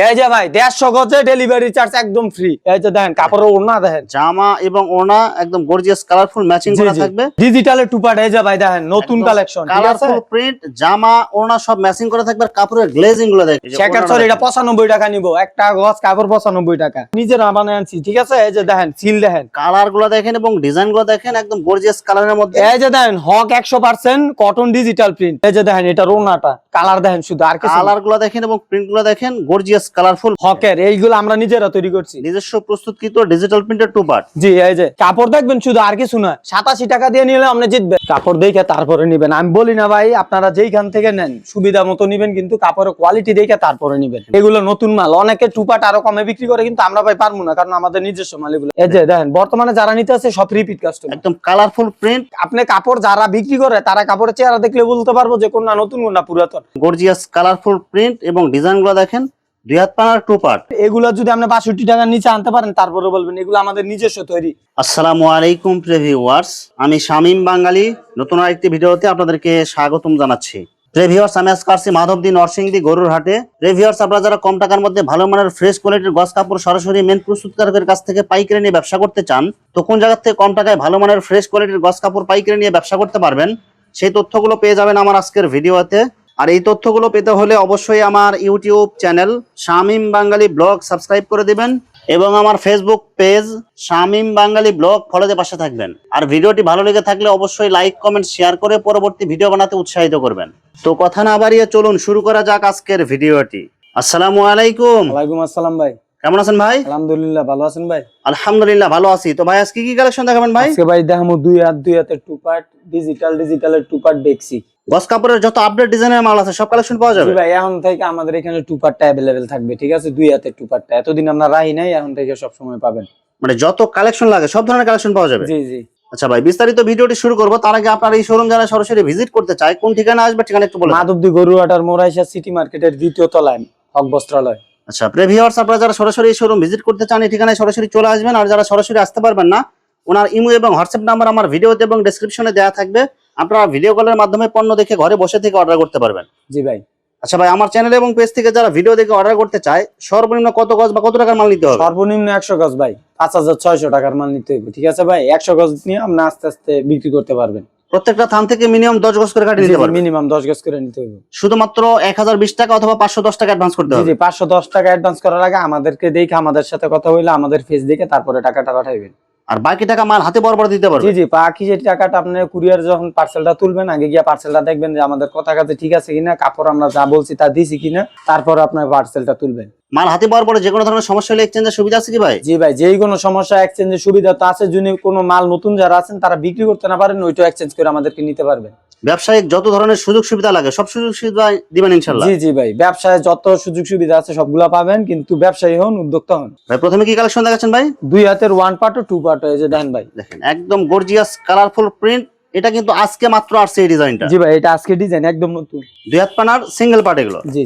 এই যে ভাই 150 গজে ডেলিভারি চার্জ একদম ফ্রি। এই যে দেখেন কাপড়ের ওড়না দেখেন, জামা এবং ওড়না একদম গর্জিয়াস কালারফুল ম্যাচিং করা থাকবে। ডিজিটালের টুপাট এই যে ভাই দেখেন নতুন কালেকশন, ঠিক আছে? কালারফুল প্রিন্ট, জামা ওড়না সব ম্যাচিং করা থাকবে। আর কাপড়ের গ্লেজিং গুলো দেখেন, শেখার চল এটা 95 টাকা নিব, একটা গজ কাপড় 95 টাকা, নিজেরা বানায় আনছি, ঠিক আছে? এই যে দেখেন সিল দেখেন, কালার গুলো দেখেন এবং ডিজাইন গুলো দেখেন, একদম গর্জিয়াস কালারের মধ্যে। এই যে দেখেন হক 100% কটন ডিজিটাল প্রিন্ট। এই যে দেখেন এটা ওড়নাটা, কালার দেখেন শুধু, আর কিছু কালার গুলো দেখেন এবং প্রিন্ট গুলো দেখেন, গর্জিয়াস কালারফুল। হকের এইগুলো আমরা নিজেরা তৈরি করছি, নিজস্ব প্রস্তুতকৃত ডিজিটাল প্রিন্টের টু পার্ট। জি। এই যে কাপড় দেখবেন শুধু, আর কিছু না। 87 টাকা দিয়ে নিলে আপনি জিতবেন। কাপড় দেখে তারপরে নিবেন, আমি বলি না ভাই আপনারা যেইখান থেকে নেন সুবিধা মতো নিবেন, কিন্তু কাপড়ের কোয়ালিটি দেখে তারপরে নিবেন। এগুলো নতুন মাল, অনেকে টুপাট আরো কমে বিক্রি করে, কিন্তু আমরা ভাই পারবো না, কারণ আমাদের নিজস্ব মাল এগুলো। এই যে দেখেন বর্তমানে যারা নিতে আছে সব রিপিট কাস্টমার। একদম কালারফুল প্রিন্ট। আপনি কাপড় যারা বিক্রি করে তারা কাপড়ের চেহারা দেখলে বলতে পারবো যে কোনটা নতুন কোনটা পুরাতন। গর্জিয়াস কালারফুল প্রিন্ট এবং ডিজাইন গুলো দেখেন, 2 হাত পানার টু পার্ট। এগুলো যদি আপনি 62 টাকার নিচে আনতে পারেন তারপরে বলবেন এগুলো আমাদের নিজস্ব তৈরি। আসসালামু আলাইকুম প্রিয় ভিউয়ার্স, আমি শামীম বাঙালি নতুন আরেকটি ভিডিওতে আপনাদেরকে স্বাগতম জানাচ্ছি। প্রিয় ভিউয়ার্স, আমি আজকে আসছি মাধবদী নরসিংদী গরুর হাটে। প্রিয় ভিউয়ার্স, আপনারা যারা কম টাকার মধ্যে ভালো মানের ফ্রেশ কোয়ালিটির গস কাপড় সরাসরি মেন প্রস্তুতকারকের কাছ থেকে পাইকারি নিয়ে ব্যবসা করতে চান, তো কোন জায়গা থেকে কম টাকায় ভালো মানের ফ্রেশ কোয়ালিটির গস কাপড় পাইকারি নিয়ে ব্যবসা করতে পারবেন, সেই তথ্যগুলো পেয়ে যাবেন আমার আজকের ভিডিওতে। আর এই তথ্যগুলো পেতে হলে অবশ্যই আমার ইউটিউব চ্যানেল শামীম বাঙালি ব্লগ সাবস্ক্রাইব করে দিবেন এবং আমার ফেসবুক পেজ শামীম বাঙালি ব্লগ ফলোতে পাশে থাকবেন। আর ভিডিওটি ভালো লেগে থাকলে অবশ্যই লাইক কমেন্ট শেয়ার করে পরবর্তী ভিডিও বানাতে উৎসাহিত করবেন। তো কথা না বাড়িয়ে চলুন শুরু করা যাক আজকের ভিডিওটি। আসসালামু আলাইকুম। ওয়ালাইকুম আসসালাম ভাই, কেমন আছেন ভাই? আলহামদুলিল্লাহ, ভালো আছেন ভাই? আলহামদুলিল্লাহ ভালো আছি। তো ভাই আজকে কি কালেকশন দেখাবেন ভাই? আজকে ভাই দেখামু দুই হাতের টুপাট, ডিজিটালের টুপাট দেখছি। গস কাপড়ের যত আপডেট ডিজাইনের মাল আছে সব কালেকশন পাওয়া যাবে? জি ভাই, এখন থেকে আমাদের এখানে টুপাটটা अवेलेबल থাকবে, ঠিক আছে? দুই হাতের টুপাটটা এতদিন আমরা রাখি নাই, এখন থেকে সব সময় পাবেন। মানে যত কালেকশন লাগে সব ধরনের কালেকশন পাওয়া যাবে? জি জি। আচ্ছা ভাই, বিস্তারিত ভিডিওটি শুরু করব। তার আগে আপনার এই শোরুম যারা সরাসরি ভিজিট করতে চায় কোন ঠিকানা আসবে, ঠিকানা একটু বলুন। মাধবদী গরুহাটার মোরাইশা সিটি মার্কেটের দ্বিতীয় তলায় হক বস্ত্রালয়। আচ্ছা প্রিয় ভিউয়ার্স, আপনারা যারা সরাসরি এই শোরুম ভিজিট করতে চান এই ঠিকানায় সরাসরি চলে আসবেন। আর যারা সরাসরি আসতে পারবেন না, ওনার ইমো এবং হোয়াটসঅ্যাপ নাম্বার আমার ভিডিওতে এবং ডেসক্রিপশনে দেওয়া থাকবে। আপনারা ভিডিও কলের মাধ্যমে পণ্য দেখে ঘরে বসে থেকে অর্ডার করতে পারবেন। জি ভাই। আচ্ছা ভাই, আমার চ্যানেল এবং পেজ থেকে যারা ভিডিও দেখে অর্ডার করতে চায় সর্বনিম্ন কত গজ বা কত টাকার মাল নিতে হবে? সর্বনিম্ন 100 গজ ভাই, 5600 টাকার মাল নিতে হবে, ঠিক আছে ভাই? 100 গজ নিয়ে আপনি আস্তে আস্তে বিক্রি করতে পারবেন। প্রত্যেকটা থান থেকে মিনিমাম 10 গজ করে কাটি নিতে পারবেন? মিনিমাম 10 গজ করে নিতে হবে। শুধুমাত্র 1020 টাকা অথবা 510 টাকা অ্যাডভান্স করতে হবে? জি 510 টাকা অ্যাডভান্স করার আগে আমাদেরকে দেখে, আমাদের সাথে কথা হইলে আমাদের ফেস দেখে তারপরে টাকাটা পাঠাইবেন। আর বাকি টাকা মাল হাতে বরাবর দিতে পারবেন? জি জি, বাকি যে টাকাটা আপনি কুরিয়ার যখন পার্সেলটা তুলবেন, আগে গিয়া পার্সেলটা দেখবেন যে আমাদের কথা কাছে ঠিক আছে কিনা, কাপড় আমরা যা বলছি তা দিছি কিনা, তারপর আপনার পার্সেলটা তুলবেন। মাল হাতে পাওয়ার পরে যে কোনো ধরনের সমস্যা হলে এক্সচেঞ্জের সুবিধা আছে কি ভাই? জি ভাই, যেই কোনো সমস্যা এক্সচেঞ্জের সুবিধা তো আছে। যদি কোনো মাল নতুন যারা আছেন তারা বিক্রি করতে না পারেন, ওইটা এক্সচেঞ্জ করে আমাদেরকে নিতে পারবেন। ব্যবসায়িক যত ধরনের সুযোগ সুবিধা লাগে সব সুযোগ সুবিধা দিবেন ইনশাআল্লাহ? জি জি ভাই, ব্যবসায় যত সুযোগ সুবিধা আছে সবগুলা পাবেন, কিন্তু ব্যবসায়ী হন, উদ্যোক্তা হন। ভাই প্রথমে কি কালেকশন দেখাচ্ছেন ভাই? দুই হাতের ওয়ান পার্ট ও টু পার্ট, এই যে দেন ভাই দেখেন একদম গর্জিয়াস কালারফুল প্রিন্ট। এটা কিন্তু আজকে মাত্র আসছে এই ডিজাইনটা। জি ভাই, এটা আজকে ডিজাইন একদম নতুন। 2 হাত পানার সিঙ্গেল পার্ট এগুলো? জি,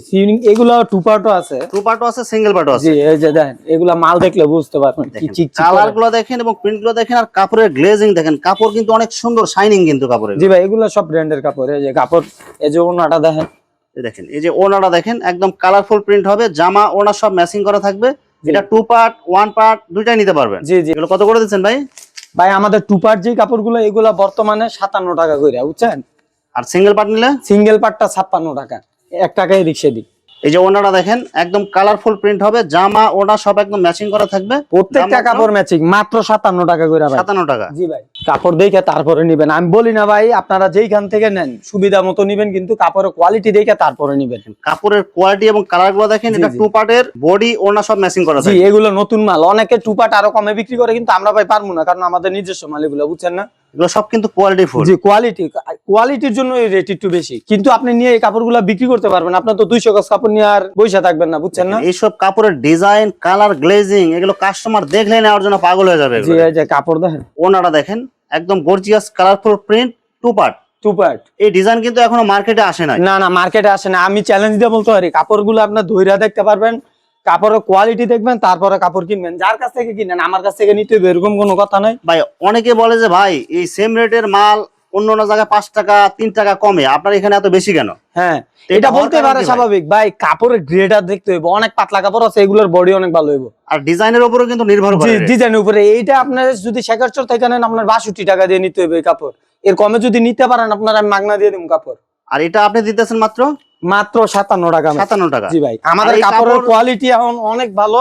এগুলো টু পার্টও আছে, টু পার্টও আছে, সিঙ্গেল পার্টও আছে। জি। এই যে দেখেন এগুলা মাল দেখলে বুঝতে পারবেন কি চিকচিক কালার গুলো দেখেন এবং প্রিন্ট গুলো দেখেন, আর কাপড়ের গ্লেজিং দেখেন। কাপড় কিন্তু অনেক সুন্দর শাইনিং কিন্তু কাপড়ের। জি ভাই, এগুলো সব ব্র্যান্ডের কাপড়। এই যে কাপড়, এই যে ওড়নাটা দেখেন, দেখেন এই যে ওড়নাটা দেখেন, একদম কালারফুল প্রিন্ট হবে। জামা ওড়না সব ম্যাচিং করা থাকবে। এটা টু পার্ট ওয়ান পার্ট দুইটাই নিতে পারবেন। জি জি। এগুলো কত করে দিচ্ছেন ভাই? ভাই আমাদের টু পার্ট যে কাপড়গুলো এগুলা বর্তমানে 57 টাকা করে, বুঝছেন? আর সিঙ্গেল পার্ট নিলে? সিঙ্গেল পার্টটা 56 টাকা, 1 টাকায় রিক্সা দিই। এই যে ওড়নাটা দেখেন, একদম কালারফুল প্রিন্ট হবে। জামা ওড়না সব একদম ম্যাচিং করা থাকবে। প্রত্যেকটা কাপড় ম্যাচিং, মাত্র 57 টাকা করে ভাই। 57 টাকা? জি ভাই। কাপড় দেখে তারপরে নিবেন, আমি বলি না ভাই আপনারা যেইখান থেকে নেন সুবিধা মতো নিবেন, কিন্তু কাপড়ের কোয়ালিটি দেখে তারপরে নিবেন। কাপড়ের কোয়ালিটি এবং কালার গুলো দেখেন। এটা টু পার্টের বডি ওড়না সব ম্যাচিং করা জি, থাকবে। এগুলো নতুন মাল, অনেকে টু পার্ট আরো কমে বিক্রি করে, কিন্তু আমরা ভাই পারবো না, কারণ আমাদের নিজস্ব মাল এগুলো, বুঝছেন না? এগুলো সব কিন্তু কোয়ালিটি ফুল। জি, কোয়ালিটির জন্য এই রেট একটু বেশি, কিন্তু আপনি নিয়ে এই কাপড়গুলো বিক্রি করতে পারবেন। আপনার তো 200 গজ কাপড় নিয়ে আর বইসা থাকবেন না, বুঝছেন না? এইসব কাপড়ের ডিজাইন, কালার, গ্লেজিং এগুলো কাস্টমার দেখলে নেওয়ার জন্য পাগল হয়ে যাবে। জি, এই যে কাপড় দেখেন, ওড়নাটা দেখেন, একদম gorgeous colourful print, two part. Two part. এই ডিজাইন কিন্তু এখনো মার্কেটে আসে নাই। না না, মার্কেটে আসে না। আমি চ্যালেঞ্জ দিয়ে বলতে পারি, কাপড়গুলো আপনার ধইরা দেখতে পারবেন, কাপড়ের কোয়ালিটি দেখবেন, তারপরে কাপড় কিনবেন। যার কাছ থেকে কিনেন আমার কাছ থেকে নিতে হবে এরকম কোনো কথা নাই ভাই অনেকে বলে যে ভাই এই সেম রেটের মাল অন্য অন্য জায়গায় 5 টাকা 3 টাকা কমে, আপনার এখানে এত বেশি কেন? হ্যাঁ, এটা এটা হওয়ার বলতে কারণ পারে কি ভাই? স্বাভাবিক ভাই, কাপড়ের গ্রেডার দেখতে হইব, অনেক পাতলা কাপড় আছে এগুলোর বডি অনেক ভালো হইব। আর ডিজাইনের উপরও কিন্তু নির্ভর জি, করে rate। ডিজাইনের উপরে। এইটা আপনার যদি শেখারচর থেকে নেন আপনার 62 টাকা দিয়ে নিতে হবে এই কাপড়। এর কমে যদি নিতে পারেন আপনার আমি মাগনা দিয়ে দিব কাপড়। আর এটা আপনি দিতেছেন মাত্র মাত্র 57 টাকা। 57 টাকা। জি ভাই, আমাদের আর এই কাপড়ের কাপড়- কোয়ালিটি এখন অনেক ভালো।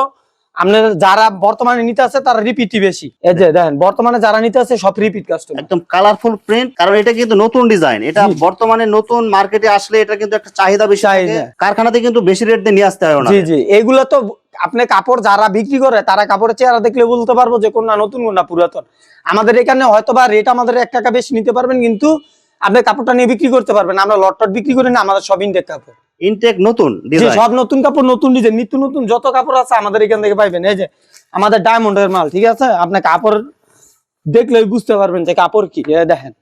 আপনার যারা বর্তমানে নিতে আছে তারা রিপিটই বেশি। এই যে দেখেন বর্তমানে যারা নিতে আছে সব রিপিট কাস্টমার। একদম কালারফুল প্রিন্ট, কারণ এটা কিন্তু নতুন ডিজাইন, এটা জি। বর্তমানে নতুন মার্কেটে আসলে এটা কিন্তু একটা চাহিদা বেশি থাকে। চাহিদা। কারখানাতে কিন্তু বেশি রেট দিয়ে নিয়ে আসতে হয় জি ওনাদের। জি, এগুলো তো আপনি কাপড় যারা বিক্রি করে তারা কাপড়ের চেহারা দেখলে বলতে পারবো যে কোনটা নতুন কোনটা পুরাতন। আমাদের এখানে হয়তো বা রেট আমাদের 1 টাকা বেশি নিতে পারবেন, কিন্তু আপনি কাপড়টা নিয়ে বিক্রি করতে পারবেন। আমরা লট বিক্রি করি না, আমাদের সব ইনটেক কাপড়। ইনটেক নতুন জি, ডিজাইন। সব নতুন কাপড়, নতুন ডিজাইন, নিত্য নতুন যত কাপড় আছে আমাদের এখান থেকে পাইবেন। এই যে আমাদের ডায়মন্ডের মাল, ঠিক আছে? আপনি কাপড় দেখলেই বুঝতে পারবেন যে কাপড় কি। এই দেখেন,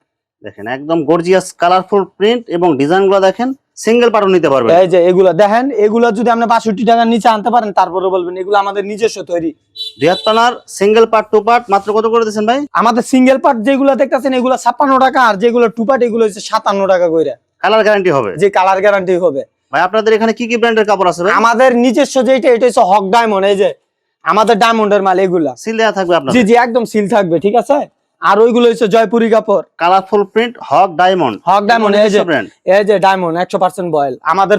দেখেন একদম গর্জিয়াস কালারফুল প্রিন্ট এবং ডিজাইনগুলো দেখেন, সিঙ্গেল পার্টও নিতে পারবেন। এই যে এগুলা দেখেন, এগুলা যদি আপনি 62 টাকার নিচে আনতে পারেন তারপরে বলবেন এগুলো আমাদের নিজস্ব তৈরি। রিয়াত্তানার সিঙ্গেল পার্ট টু পার্ট মাত্র কত করে দিচ্ছেন ভাই? আমাদের সিঙ্গেল পার্ট যেগুলো দেখতেছেন এগুলো 56 টাকা, আর যেগুলো টু পার্ট এগুলো হচ্ছে 57 টাকা করে। কালার গ্যারান্টি হবে? যে কালার গ্যারান্টি হবে। ভাই আপনাদের এখানে কি কি ব্র্যান্ডের কাপড় আছে ভাই? আমাদের নিজস্ব যেটা এটা হচ্ছে হক ডায়মন্ড। এই যে আমাদের ডায়মন্ডের মাল এগুলা। সিল দেয়া থাকবে জি আপনাদের? জি, একদম সিল থাকবে, ঠিক আছে? আর ওইগুলো হচ্ছে জয়পুরি কাপড়। কালারফুল প্রিন্ট হক ডায়মন্ড। হক ডায়মন্ড, এই যে ব্র্যান্ড। এই যে ডায়মন্ড 100% বয়েল। আমাদের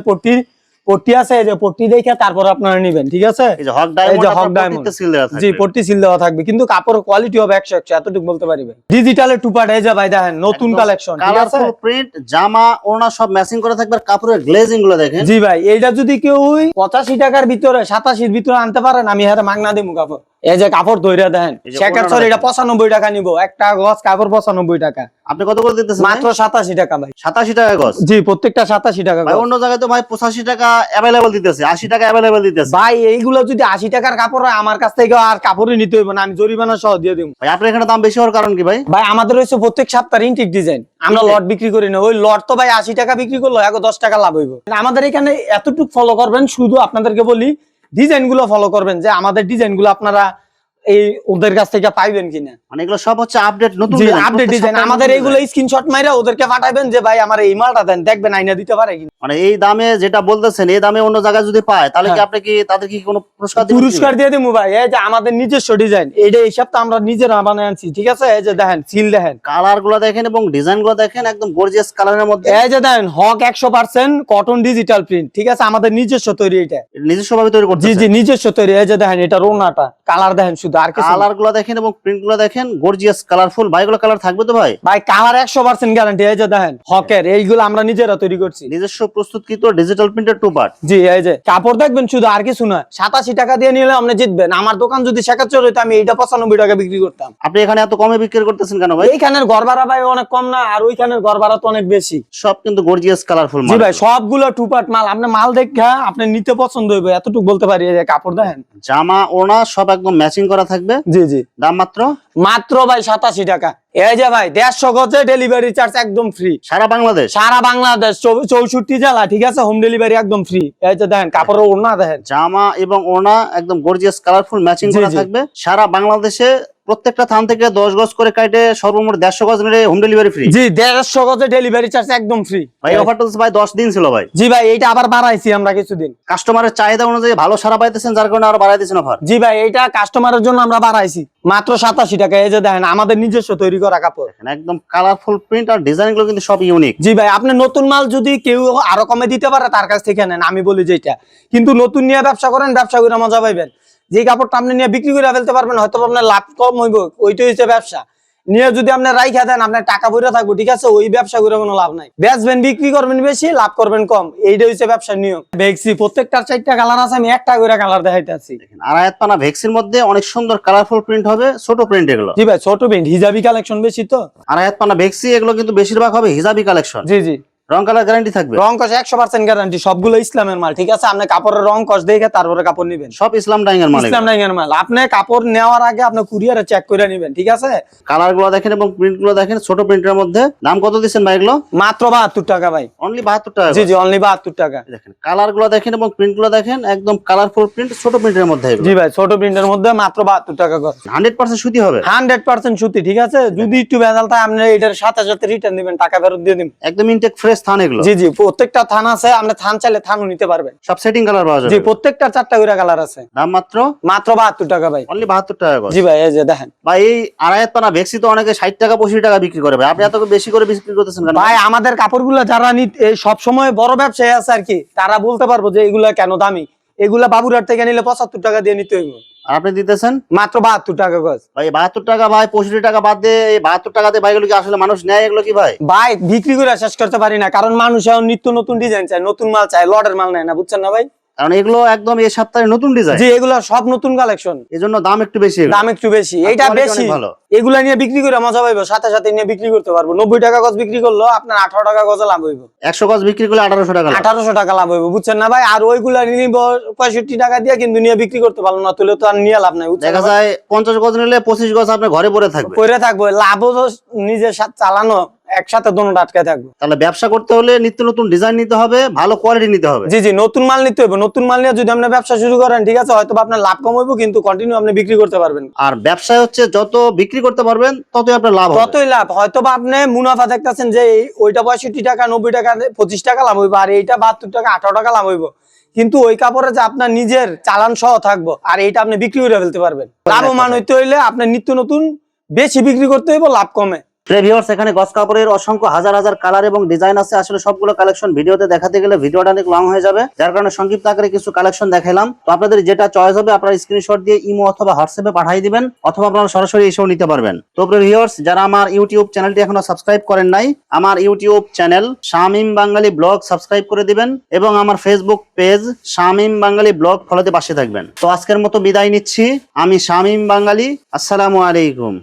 পট্টি আছে, এই যে পট্টি দেখে তারপর আপনারা নেবেন, ঠিক আছে? এই যে হক এই ডায়মন্ড, যে হক আপনার ডায়মন্ড, প্রত্যেকটা সিল দেয়া থাকবে। জি পট্টি সিল দেওয়া থাকবে, কিন্তু কাপড়ের কোয়ালিটি হবে 100 এতটুকু বলতে পারিবেন। ডিজিটালের টুপাট, এই যে ভাই দেখেন নতুন কালেকশন, ঠিক আছে? কালারফুল প্রিন্ট, জামা ওড়না সব ম্যাচিং করে থাকবে, আর কাপড়ের গ্লেজিং গুলো দেখেন। জি ভাই, এইটা যদি কেউ 85 টাকার ভিতরে 87 ভিতরে আনতে পারেন আমি হাতে মাগনা দিমু কাপড়। এই যে কাপড় ধইরা দেখেন, এই যে শেখার ওড়নাটা এটা 95 টাকা নিব, একটা গজ কাপড় 95 টাকা। আপনি কত করে দিতেছেন? মাত্র 87 টাকা ভাই। 87 টাকা গজ। জি, প্রত্যেকটা 87 টাকা ভাই গজ। অন্য জায়গায় তো ভাই 85 টাকা অ্যাভেলেবল দিতেছে, 80 টাকা অ্যাভেলেবল দিতেছে। ভাই এইগুলো যদি 80 টাকার কাপড় হয় আমার কাছ থেকে আর কাপড়ই নিতে হইব না, আমি জরিমানা সহ দিয়ে দিব। ভাই আপনার এখানে দাম বেশি হওয়ার কারণ কি ভাই? ভাই আমাদের হচ্ছে প্রত্যেক সপ্তাহে ইনটেক ডিজাইন, আমরা লট বিক্রি করি না। ওই লট তো ভাই 80 টাকা বিক্রি করলো এখন 10 টাকা লাভ হইব। আমাদের এখানে এতটুকু ফলো করবেন, শুধু আপনাদেরকে বলি ডিজাইন গুলো ফলো করবেন, যে আমাদের ডিজাইন গুলো আপনারা এই ওদের কাছ থেকে পাইবেন কিনা। মানে এগুলো সব হচ্ছে আপডেট নতুন জি, ডিজাইন, আপডেট ডিজাইন। আমাদের এইগুলো স্ক্রিনশট মাইরা ওদেরকে পাঠাবেন যে ভাই আমার এই মালটা দেন, দেখবেন আইনা দিতে পারে কিনা। মানে এই দামে যেটা বলতেছেন এই দামে অন্য জায়গায় যদি পায় তাহলে কি হ্যাঁ। আপনি কি তাদের কি কোনো পুরস্কার দিবেন? পুরস্কার দিয়ে দিমু ভাই। এই যে আমাদের নিজস্ব ডিজাইন, এইটা এই সপ্তাহ আমরা নিজেরা বানায় আনছি, ঠিক আছে? এই যে দেখেন সিল দেখেন, কালার গুলো দেখেন এবং ডিজাইন গুলো দেখেন, একদম গর্জিয়াস কালারের মধ্যে। এই যে দেখেন হক 100% কটন ডিজিটাল প্রিন্ট, ঠিক আছে? আমাদের নিজস্ব তৈরি এটা। নিজস্ব ভাবে তৈরি জি করতেছেন? জি, নিজস্ব তৈরি। এই যে দেখেন এটা রোনাটা, কালার দেখেন শুধু, আর কিছু না। কালার গুলো দেখেন এবং প্রিন্ট গুলো দেখেন, গর্জিয়াস কালারফুল। ভাই এগুলো কালার থাকবে তো ভাই? ভাই কালার 100% গ্যারান্টি। এই যে দেখেন হকের, এইগুলো আমরা নিজেরা তৈরি করছি। নিজস্ব প্রস্তুতকৃত ডিজিটাল প্রিন্টের টু পার্ট। জি, এই যে কাপড় দেখবেন শুধু, আর কিছু না। 87 টাকা দিয়ে নিলে আপনি জিতবেন। আমার দোকান যদি শেখাচ্চর হইতো আমি এইটা 95 টাকা বিক্রি করতাম। আপনি এখানে এত কমে বিক্রি করতেছেন কেন ভাই? এইখানের ঘর ভাড়া ভাই অনেক কম না, আর ওইখানের ঘর ভাড়া তো অনেক বেশি। সব কিন্তু গর্জিয়াস কালারফুল জি মাল। ভাই, সবগুলো টুপাট মাল। আপনি মাল দেখে আপনি নিতে পছন্দ হইবে, এতটুকু বলতে পারি। এই যে কাপড় দেখেন, জামা ওড়না সব একদম ম্যাচিং করা থাকবে। জি জি, দাম মাত্র মাত্র ভাই 87 টাকা। এই যে ভাই 150 গজে ডেলিভারি চার্জ একদম ফ্রি সারা বাংলাদেশ। সারা বাংলাদেশ, 64 জেলা, ঠিক আছে? হোম ডেলিভারি একদম ফ্রি। এই যে দেখেন কাপড়ের ওড়না দেখেন, জামা এবং ওড়না একদম গর্জিয়াস কালারফুল ম্যাচিং জি, করা জি। থাকবে। সারা বাংলাদেশে প্রত্যেকটা থান থেকে 10 গজ করে কাটে সর্বমোট 150 গজ নিলে হোম ডেলিভারি ফ্রি। জি 150 গজে ডেলিভারি চার্জ একদম ফ্রি। ভাই অফারটা তো ভাই 10 দিন ছিল ভাই। জি ভাই, এইটা আবার বাড়াইছি আমরা কিছুদিন। কাস্টমারের চাহিদা অনুযায়ী ভালো সারা পাইতেছেন, যার কারণে আরো বাড়াই দিয়েছেন অফার। জি ভাই, এইটা কাস্টমারের জন্য আমরা বাড়াইছি মাত্র 87 টাকা। এই যে দেখেন আমাদের নিজস্ব তৈরি করা কাপড়, একদম কালারফুল প্রিন্ট আর ডিজাইন গুলো কিন্তু সব ইউনিক। জি ভাই, আপনি নতুন মাল যদি কেউ আরো কমে দিতে পারে তার কাছ থেকে নেন, আমি বলি যেটা। কিন্তু নতুন নিয়ে ব্যবসা করেন, ব্যবসা করে মজা পাইবেন। যে কাপড়টা আপনি নিয়ে বিক্রি করে ফেলতে পারবেন, হয়তো আপনার লাভ কম হইব, ওইটাই হচ্ছে ব্যবসা। নিয়ে যদি আপনি রাইখা দেন আপনার টাকা ভরে থাকবো, ঠিক আছে? ওই ব্যবসা করে কোনো লাভ নাই। বেচবেন, বিক্রি করবেন বেশি, লাভ করবেন কম, এইটাই হচ্ছে ব্যবসার নিয়ম। দেখছি প্রত্যেকটার 4টা কালার আছে, আমি একটা করে কালার দেখাইতেছি। আড়াইয়াত পানা ভেক্সির মধ্যে অনেক সুন্দর কালারফুল প্রিন্ট হবে, ছোট প্রিন্ট এগুলো। জি ভাই, ছোট প্রিন্ট, হিজাবি কালেকশন বেশি তো। আড়াইয়াত পানা ভেক্সি এগুলো কিন্তু বেশিরভাগ হবে হিজাবি কালেকশন। জি জি, রং কালার গ্যারান্টি থাকবে? রং কষ 100% গ্যারান্টি, সবগুলো ইসলামের মাল, ঠিক আছে? আপনি কাপড়ের রং কষ দেখে তারপরে কাপড় নিবেন। সব ইসলাম ডাইং এর মাল? ইসলাম ডাইংয়ের মাল। আপনি কাপড় নেওয়ার আগে আপনি কুরিয়ারে চেক করে নেবেন, ঠিক আছে? কালার গুলো দেখেন এবং প্রিন্ট গুলো দেখেন, ছোট প্রিন্টের মধ্যে। দাম কত দিচ্ছেন ভাই এগুলো? মাত্র 72 টাকা ভাই। অনলি 72 টাকা? জি জি, অনলি 72 টাকা। দেখেন কালার গুলো দেখেন এবং প্রিন্ট গুলো দেখেন, একদম কালারফুল প্রিন্ট, ছোট প্রিন্টের মধ্যে। জি ভাই, ছোট প্রিন্টের মধ্যে মাত্র 72 টাকা করে। 100% সুতি হবে? 100% সুতি, ঠিক আছে? যদি একটু ভেজাল থাকে আপনি এটার সাথে সাথে রিটার্ন দিবেন, টাকা ফেরত দিয়ে দিবেন। একদম ইনটেক ফ্রেশ থান এগুলো? জি জি, প্রত্যেকটা থান আছে, আপনি থান চাইলে থানও নিতে পারবেন। সব সেটিং কালার পাওয়া যাবে? জি, প্রত্যেকটা 4টা করে কালার আছে। দাম মাত্র? মাত্র 72 টাকা ভাই। অনলি 72 টাকা করে? জি ভাই, এই যে দেখেন ভাই, এই আড়াইয়াত পানা ভেক্সি তো অনেকে 60 টাকা 65 টাকা বিক্রি করে, ভাই আপনি এত বেশি করে বিক্রি করতেছেন কেন? ভাই, আমাদের কাপড়গুলো যারা সব সময় বড় ব্যবসায়ী আছে আর কি, তারা বলতে পারবো যে এগুলা কেন দামি। এগুলা বাবুরহাট থেকে নিলে 75 টাকা দিয়ে নিতে হইব। আর আপনি দিতেছেন মাত্র 72 টাকা গজ। ভাই 72 টাকা? ভাই 65 টাকা বাদ দিয়ে এই 72 টাকাতে ভাই এগুলো কি আসলে মানুষ নেয় এগুলো কি ভাই? ভাই, বিক্রি করে শেষ করতে পারি না, কারণ মানুষ এখন নিত্য নতুন ডিজাইন চায়, নতুন মাল চায়, লটের মাল নেয় না, বুঝছেন না ভাই? কারণ এগুলো একদম এই সপ্তাহে নতুন ডিজাইন। জি, এগুলো সব নতুন কালেকশন, এজন্য দাম একটু বেশি। দাম একটু বেশি, আর এইটা quality বেশি। অনেক ভালো। এগুলা নিয়ে বিক্রি করে মজা পাইবো, সাথে সাথে নিয়ে বিক্রি করতে পারবো। 90 টাকা গজ বিক্রি করলো আপনার 18 টাকা গজে লাভ হইব। 100 গজ বিক্রি করলে 1800 টাকা লাভ। 1800 টাকা লাভ হইব, বুঝছেন না ভাই? আর ওইগুলা নিব 65 টাকা দিয়ে, কিন্তু নিয়ে বিক্রি করতে পারলো না, তুলে তো আর নিয়ে লাভ নাই, বুঝছেন? দেখা যায় 50 গজ নিলে 25 গজ আপনার ঘরে পড়ে থাকবে। পরে থাকবো, লাভও তো নিজের সাথে চালানো, একসাথে দোনোটা আটকে থাকবো। তাহলে ব্যবসা করতে হলে নিত্য নতুন ডিজাইন নিতে হবে, ভালো কোয়ালিটি নিতে হবে। জি জি, নতুন মাল নিতে হবে। নতুন মাল নিয়ে যদি আপনি ব্যবসা শুরু করেন, ঠিক আছে, হয়তো আপনার লাভ কম হইব, কিন্তু কন্টিনিউ আপনি বিক্রি করতে পারবেন। আর ব্যবসায় হচ্ছে যত বিক্রি করতে পারবেন ততই আপনার লাভ হবে। ততই লাভ। হয়তো বা আপনি মুনাফা দেখতেছেন যে ওইটা 65 টাকা 90 টাকা 25 টাকা লাভ হইব, আর এইটা 72 টাকা 18 টাকা লাভ হইব, কিন্তু ওই কাপড়ে যে আপনার নিজের চালান সহ থাকবো, আর এইটা আপনি বিক্রি করে ফেলতে পারবেন। লাভবান হইতে হইলে আপনার নিত্য নতুন বেশি বিক্রি করতে হইব, লাভ কমে। ভিউয়ার্স, এখানে গজ কাপড়ের অসংখ্য হাজার হাজার কালার এবং ডিজাইন আছে। আসলে সবগুলো কালেকশন ভিডিওতে দেখাতে গেলে ভিডিওটা অনেক লং হয়ে যাবে, যার কারণে সংক্ষিপ্ত আকারে কিছু কালেকশন দেখাইলাম। তো আপনাদের যেটা চয়েস হবে আপনারা স্ক্রিনশট দিয়ে ইমো অথবা হোয়াটসঅ্যাপে পাঠিয়ে দিবেন, অথবা আপনারা সরাসরি এসেও নিতে পারবেন। তো ভিউয়ার্স, যারা আমার ইউটিউব চ্যানেলটি এখনো সাবস্ক্রাইব করেন নাই, আমার ইউটিউব চ্যানেল শামীম বাঙালি ব্লগ সাবস্ক্রাইব করে দিবেন, এবং আমার ফেসবুক পেজ শামীম বাঙালি ব্লগ ফলোতে পাশে থাকবেন। তো আজকের মতো বিদায় নিচ্ছি, আমি শামীম বাঙালি। আসসালামু আলাইকুম।